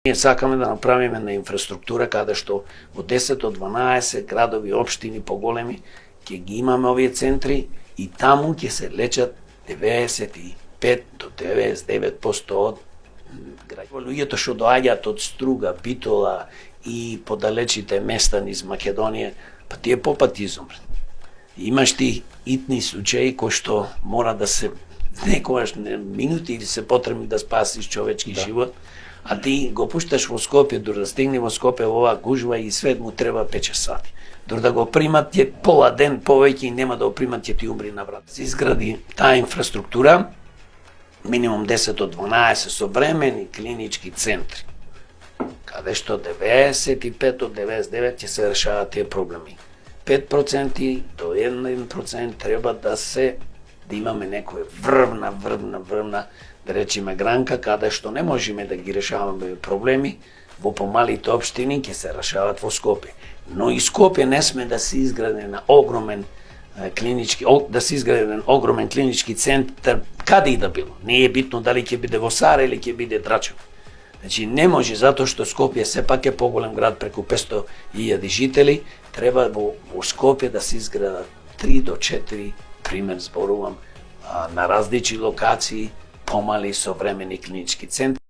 Ние сакаме да направиме на инфраструктура каде што во 10 до 12 градови, општини поголеми ќе ги имаме овие центри и таму ќе се лечат 95 до 99% од граѓаните. Луѓето што доаѓаат од Струга, Битола и подалечите места низ Македонија, па тие попат изумрат. Имаш ти итни случаи кои што мора да се некогаш минути или се потребни да спасиш човечки живот, а ти го пушташ во Скопје, дури да стигне во Скопје во оваа гужва и свет му треба 5 часати. Дури да го примат ќе пола ден повеќе и нема да го примат ќе ти умри на врат. Се изгради таа инфраструктура, минимум 10 до 12 современи клинички центри, каде што 95 до 99 ќе се решаваат тие проблеми. 5% до 1% треба да имаме некоја врвна, да речеме гранка, каде што не можеме да ги решаваме проблеми во помалите општини, ќе се решават во Скопје. Но и Скопје не сме да се изгради на огромен клинички центар каде и да било. Не е битно дали ќе биде во Сара или ќе биде Драчево. Значи не може, затоа што Скопје сепак е поголем град, преку 500.000 жители, треба во Скопје да се изградат 3 до 4, пример зборувам, на различни локации, помали современи клинички центри.